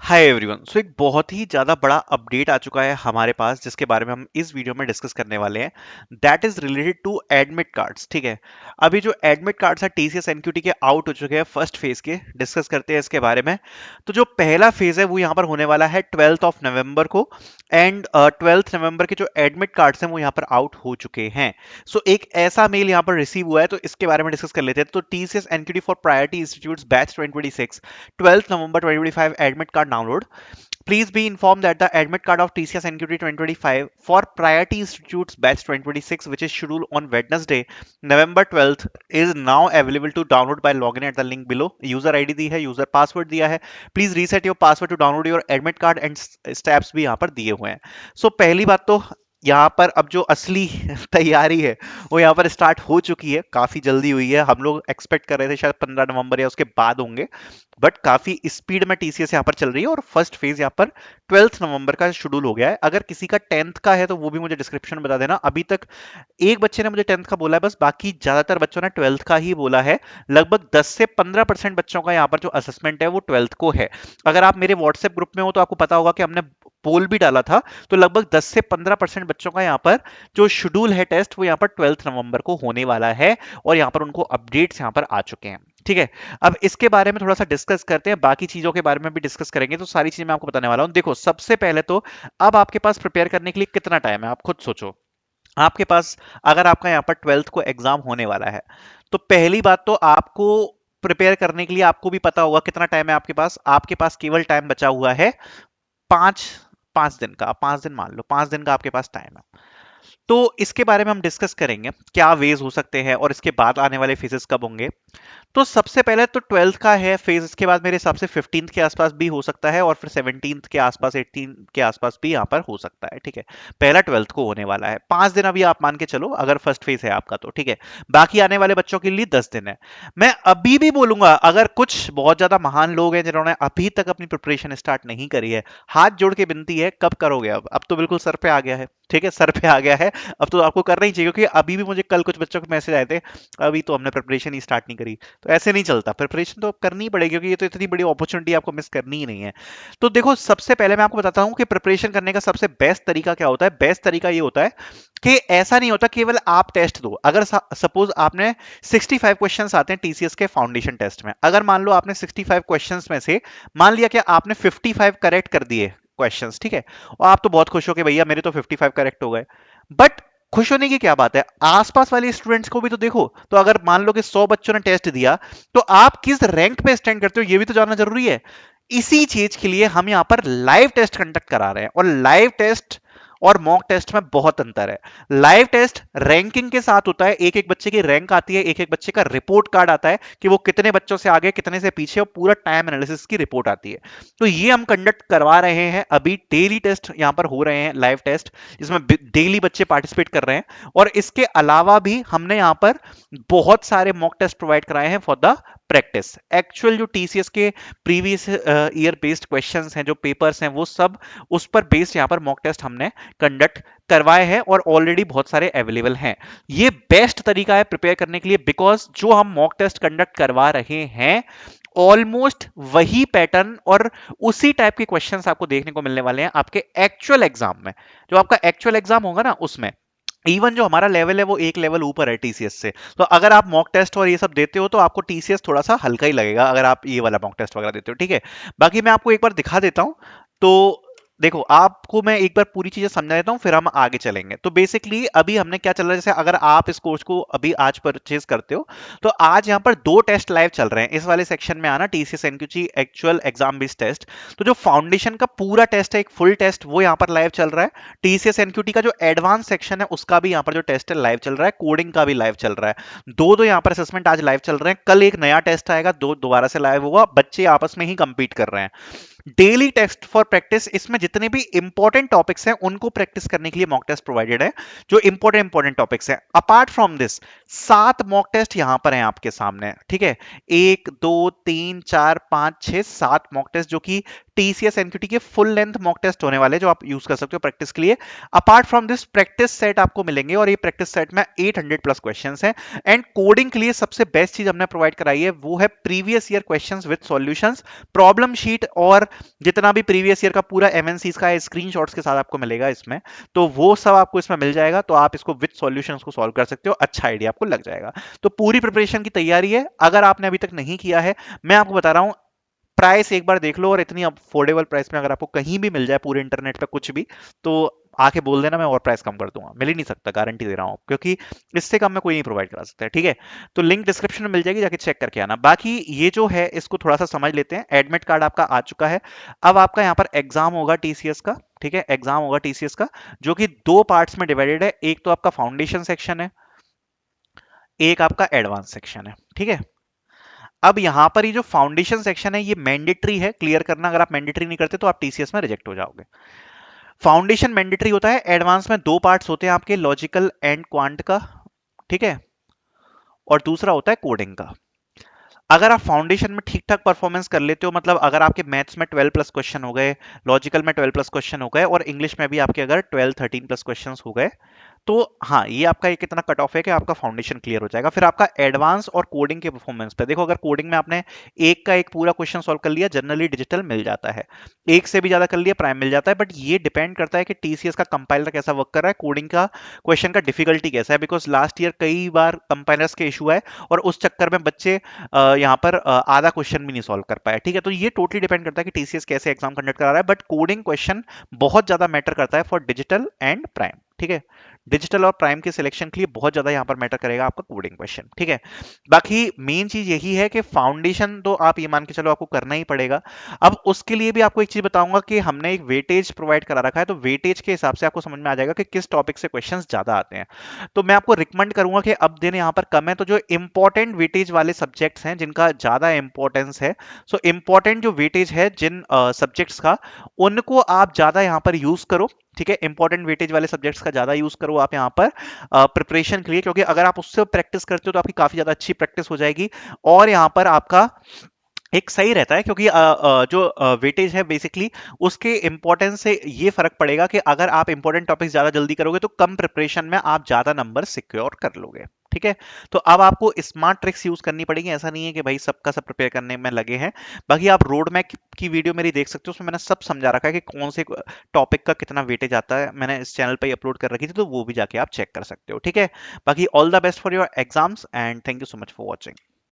Hi everyone. सो एक बहुत ही ज़्यादा बड़ा अपडेट आ चुका है हमारे पास, जिसके बारे में हम इस वीडियो में डिस्कस करने वाले हैं। That is related to admit cards. ठीक है, अभी जो एडमिट कार्ड्स है टीसीएस एनक्यूटी के आउट हो चुके हैं फर्स्ट फेज के। डिस्कस करते हैं इसके बारे में। तो जो पहला फेज है वो यहाँ पर होने वाला है 12th ऑफ नवंबर को। एंड 12th नवंबर के जो एडमिट कार्ड्स हैं वो यहाँ पर आउट हो चुके हैं। सो एक ऐसा मेल यहाँ पर रिसीव हुआ है, तो इसके बारे में डिस्कस कर लेते हैं। तो TCS NQT for priority institutes batch 2026 12th November 2025 admit card download. Please be informed that the admit card of TCS NQT 2025 for Priority Institutes Batch 2026, which is scheduled on Wednesday, November 12th, is now available to download by logging at the link below. User ID दी है, user password दिया है. Please reset your password to download your admit card and steps भी यहाँ पर दिए हुए हैं. So पहली बात तो यहाँ पर अब जो असली तैयारी है वो यहाँ पर स्टार्ट हो चुकी है, काफी जल्दी हुई है। हम लोग एक्सपेक्ट कर रहे थे शायद 15 नवंबर या उसके बाद होंगे, बट काफी स्पीड में टीसीएस यहाँ पर चल रही है और फर्स्ट फेज यहाँ पर 12th नवंबर का शेड्यूल हो गया है। अगर किसी का 10th का है तो वो भी मुझे डिस्क्रिप्शन में बता देना। अभी तक एक बच्चे ने मुझे 10th का बोला है बस, बाकी ज्यादातर बच्चों ने 12th का ही बोला है। लगभग 10 से 15% बच्चों का यहाँ पर जो असेसमेंट है वो 12th को है। अगर आप मेरे व्हाट्सएप ग्रुप में हो तो आपको पता होगा कि हमने पोल भी डाला था, तो लगभग 10 से 15% बच्चों का यहाँ पर जो शेड्यूल है टेस्ट वो यहाँ पर 12th नवंबर को होने वाला है और यहाँ पर उनको अपडेट्स यहाँ पर आ चुके हैं। ठीक है, अब इसके बारे में थोड़ा सा डिस्कस करते हैं, बाकी चीजों के बारे में भी डिस्कस करेंगे। तो सारी चीजें मैं आपको बताने वाला हूं। देखो, सबसे पहले तो अब आपके पास प्रिपेयर करने के लिए कितना टाइम है, आप खुद सोचो। आपके पास, अगर आपका यहाँ पर 12th को एग्जाम होने वाला है, तो पहली बात तो आपको प्रिपेयर करने के लिए आपको भी पता होगा कितना टाइम है आपके पास। आपके पास केवल टाइम बचा हुआ है पांच 5 दिन का। आप 5 दिन मान लो, 5 दिन का आपके पास टाइम है। तो इसके बारे में हम डिस्कस करेंगे क्या वेज हो सकते हैं और इसके बाद आने वाले फेजेस कब होंगे। तो सबसे पहले तो 12th का है फेज, इसके बाद मेरे हिसाब से 15th के आसपास भी हो सकता है और फिर 17th के आसपास, 18th के आसपास भी यहाँ पर हो सकता है। ठीक है, पहला 12th को होने वाला है। 5 दिन अभी आप मान के चलो अगर फर्स्ट फेज है आपका तो। ठीक है, बाकी आने वाले बच्चों के लिए 10 दिन है। मैं अभी भी बोलूंगा, अगर कुछ बहुत ज्यादा महान लोग हैं जिन्होंने अभी तक अपनी प्रिपरेशन स्टार्ट नहीं करी है, हाथ जोड़ के विनती है, कब करोगे? अब तो बिल्कुल सर पे आ गया है। ठीक है, सर पे आ गया है, अब तो आपको करना ही चाहिए। क्योंकि अभी भी मुझे कल कुछ बच्चों के मैसेज आए थे, अभी तो हमने प्रिपरेशन ही स्टार्ट नहीं करी। तो ऐसे नहीं चलता, प्रिपरेशन तो करनी ही पड़ेगी, क्योंकि ये तो इतनी बड़ी अपॉर्चुनिटी आपको मिस करनी ही नहीं है। तो देखो, सबसे पहले मैं आपको बताता हूं कि प्रिपरेशन करने का सबसे बेस्ट तरीका क्या होता है। बेस्ट तरीका ये होता है कि ऐसा नहीं होता केवल आप टेस्ट दो। अगर सपोज आपने 65 क्वेश्चंस आते हैं टीसीएस के फाउंडेशन टेस्ट में, अगर मान लो आपने 65 क्वेश्चंस में से मान लिया कि आपने 55 करेक्ट कर दिए क्वेश्चंस, ठीक है, और आप तो बहुत खुश हो कि भैया मेरे तो 55 करेक्ट हो गए। बट खुश होने की क्या बात है, आसपास वाले स्टूडेंट्स को भी तो देखो। तो अगर मान लो कि 100 बच्चों ने टेस्ट दिया, तो आप किस रैंक पे स्टैंड करते हो ये भी तो जानना जरूरी है। इसी चीज के लिए हम यहां पर लाइव टेस्ट कंडक्ट करा रहे हैं, और लाइव टेस्ट और मॉक टेस्ट में बहुत अंतर है। लाइव टेस्ट रैंकिंग के साथ होता है, एक एक बच्चे की रैंक आती है, एक एक बच्चे का रिपोर्ट कार्ड आता है कि वो कितने बच्चों से आगे कितने से पीछे, और पूरा टाइम एनालिसिस की रिपोर्ट आती है। तो ये हम कंडक्ट करवा रहे हैं अभी। डेली टेस्ट यहां पर हो रहे हैं, लाइव टेस्ट, जिसमें डेली बच्चे पार्टिसिपेट कर रहे हैं। और इसके अलावा भी हमने यहां पर बहुत सारे मॉक टेस्ट प्रोवाइड कराए हैं फॉर द प्रैक्टिस। एक्चुअल जो टीसीएस के प्रीवियस ईयर बेस्ड क्वेश्चंस हैं, जो पेपर्स हैं, वो सब उस पर बेस्ड यहां पर मॉक टेस्ट हमने कंडक्ट करवाए हैं और ऑलरेडी बहुत सारे अवेलेबल हैं। ये बेस्ट तरीका है प्रिपेयर करने के लिए, बिकॉज जो हम मॉक टेस्ट कंडक्ट करवा रहे हैं ऑलमोस्ट वही पैटर्न और उसी टाइप के क्वेश्चंस आपको देखने को मिलने वाले हैं आपके एक्चुअल एग्जाम में। जो आपका एक्चुअल एग्जाम होगा ना, उसमें इवन जो हमारा लेवल है वो एक लेवल ऊपर है टीसीएस से। तो अगर आप मॉक टेस्ट और ये सब देते हो तो आपको टीसीएस थोड़ा सा हल्का ही लगेगा, अगर आप ये वाला मॉक टेस्ट वगैरह देते हो। ठीक है, बाकी मैं आपको एक बार दिखा देता हूं। तो देखो, आपको मैं एक बार पूरी चीजें समझा देता हूं, फिर हम आगे चलेंगे। तो बेसिकली अभी हमने क्या चल रहा है, जैसे अगर आप इस कोर्स को अभी आज परचेज करते हो, तो आज यहाँ पर 2 टेस्ट लाइव चल रहे हैं। इस वाले सेक्शन में आना, TCS NQT actual exam based test. तो जो फाउंडेशन का पूरा टेस्ट है, एक फुल टेस्ट, वो यहाँ पर लाइव चल रहा है। टीसीएस एनक्यूटी का जो एडवांस सेक्शन है उसका भी यहाँ पर जो टेस्ट है लाइव चल रहा है। कोडिंग का भी लाइव चल रहा है। दो दो यहाँ पर असेसमेंट आज लाइव चल रहे हैं। कल एक नया टेस्ट आएगा, दोबारा से लाइव होगा। बच्चे आपस में ही कंपीट कर रहे हैं। डेली टेस्ट फॉर प्रैक्टिस, इसमें जितने भी इंपॉर्टेंट टॉपिक्स हैं उनको प्रैक्टिस करने के लिए मॉक टेस्ट प्रोवाइडेड है, जो इंपॉर्टेंट टॉपिक्स हैं। Apart from this 7 mock test यहां पर हैं आपके सामने। ठीक है, 1 2 3 4 5 6 7 मॉक टेस्ट, जो कि टीसीएस एनक्यूटी के फुल लेंथ मॉक टेस्ट होने वाले जो आप यूज कर सकते हो प्रैक्टिस के लिए। Apart from this practice set आपको मिलेंगे और ये प्रैक्टिस सेट में 800 प्लस क्वेश्चंस हैं। एंड कोडिंग के लिए सबसे बेस्ट चीज हमने प्रोवाइड कराई है वो है previous year questions with solutions, problem sheet और जितना भी प्रीवियस ईयर का पूरा एमएनसीज का स्क्रीनशॉट्स के साथ आपको मिलेगा इसमें, तो वो सब आपको इसमें मिल जाएगा। तो आप इसको विद सॉल्यूशंस को सॉल्व कर सकते हो, अच्छा आइडिया आपको लग जाएगा। तो पूरी प्रिपरेशन की तैयारी है। अगर आपने अभी तक नहीं किया है, मैं आपको बता रहा हूं, प्राइस एक बार देख लो, और इतनी अफोर्डेबल प्राइस में अगर आपको कहीं भी मिल जाए पूरे इंटरनेट पे कुछ भी, तो आके बोल देना, मैं और प्राइस कम कर दूंगा। मिल ही नहीं सकता, गारंटी दे रहा हूं, क्योंकि इससे कम में कोई नहीं प्रोवाइड करा सकता है। ठीक है, तो लिंक डिस्क्रिप्शन में मिल जाएगी, जाके चेक करके आना। बाकी ये जो है इसको थोड़ा सा समझ लेते हैं। एडमिट कार्ड आपका आ चुका है। अब आपका यहाँ पर एग्जाम होगा टीसीएस का। ठीक है, एग्जाम होगा टीसीएस का, जो कि दो पार्ट्स में डिवाइडेड है। एक तो आपका फाउंडेशन सेक्शन है, एक आपका एडवांस सेक्शन है। ठीक है, अब यहां पर ये जो फाउंडेशन सेक्शन है ये मैंडेटरी है, क्लियर करना। अगर आप मैंडेटरी नहीं करते तो आप टीसीएस में रिजेक्ट हो जाओगे। फाउंडेशन मैंडेटरी होता है। एडवांस में दो पार्ट्स होते हैं आपके, लॉजिकल एंड क्वांट का। ठीक है, और दूसरा होता है कोडिंग का। अगर आप फाउंडेशन में ठीक ठाक परफॉर्मेंस कर लेते हो, मतलब अगर आपके मैथ्स में 12 प्लस क्वेश्चन हो गए, लॉजिकल में 12 प्लस क्वेश्चन हो गए, और इंग्लिश में भी आपके अगर 12 13 प्लस क्वेश्चन हो गए, तो हाँ, ये आपका एक इतना कट ऑफ है कि आपका फाउंडेशन क्लियर हो जाएगा। फिर आपका एडवांस और कोडिंग के परफॉर्मेंस पे देखो। अगर कोडिंग में आपने एक का एक पूरा क्वेश्चन सॉल्व कर लिया, जनरली डिजिटल मिल जाता है। एक से भी ज्यादा कर लिया, प्राइम मिल जाता है। बट ये डिपेंड करता है कि टीसीएस का कंपाइलर कैसा वर्क कर रहा है, कोडिंग का क्वेश्चन का डिफिकल्टी कैसा है। बिकॉज लास्ट ईयर कई बार कंपाइलर्स के इशू है, और उस चक्कर में बच्चे यहाँ पर आधा क्वेश्चन भी नहीं सॉल्व कर पाए। ठीक है, तो ये टोटली डिपेंड करता है कि टीसीएस कैसे एग्जाम कंडक्ट करा रहा है। बट कोडिंग क्वेश्चन बहुत ज्यादा मैटर करता है फॉर डिजिटल एंड प्राइम। ठीक है, डिजिटल और प्राइम के सिलेक्शन के लिए बहुत ज्यादा यहां पर मैटर करेगा आपका कोडिंग क्वेश्चन। ठीक है, बाकी मेन चीज यही है कि फाउंडेशन तो आप ये मान के चलो आपको करना ही पड़ेगा। अब उसके लिए भी आपको एक चीज बताऊंगा कि हमने एक वेटेज प्रोवाइड करा रखा है, तो वेटेज के हिसाब से आपको समझ में आ जाएगा कि किस टॉपिक से क्वेश्चंस ज्यादा आते हैं। तो मैं आपको रिकमेंड करूंगा कि अब दिन यहाँ पर कम है, तो जो इंपॉर्टेंट वेटेज वाले सब्जेक्ट्स हैं जिनका ज्यादा इंपॉर्टेंस है, सो इंपॉर्टेंट जो वेटेज है जिन सब्जेक्ट्स का, उनको आप ज्यादा यहाँ पर यूज करो। ठीक है, इंपॉर्टेंट वेटेज वाले सब्जेक्ट्स का ज्यादा यूज करो आप यहाँ पर प्रिपरेशन के लिए, क्योंकि अगर आप उससे प्रैक्टिस करते हो तो आपकी काफी ज्यादा अच्छी प्रैक्टिस हो जाएगी। और यहाँ पर आपका एक सही रहता है, क्योंकि जो वेटेज है बेसिकली उसके इंपॉर्टेंस से ये फर्क पड़ेगा कि अगर आप इंपॉर्टेंट टॉपिक्स ज्यादा जल्दी करोगे तो कम प्रिपरेशन में आप ज्यादा नंबर सिक्योर कर लोगे। ठीक है, तो अब आपको स्मार्ट ट्रिक्स यूज करनी पड़ेगी। ऐसा नहीं है कि भाई सबका सब प्रिपेयर करने में लगे हैं। बाकी आप रोड मैप की वीडियो मेरी देख सकते हो, उसमें मैंने सब समझा रखा है कि कौन से टॉपिक का कितना वेटेज आता है। मैंने इस चैनल पर अपलोड कर रखी थी, तो वो भी जाके आप चेक कर सकते हो। ठीक है, बाकी all the best for your exams and thank you so much for watching.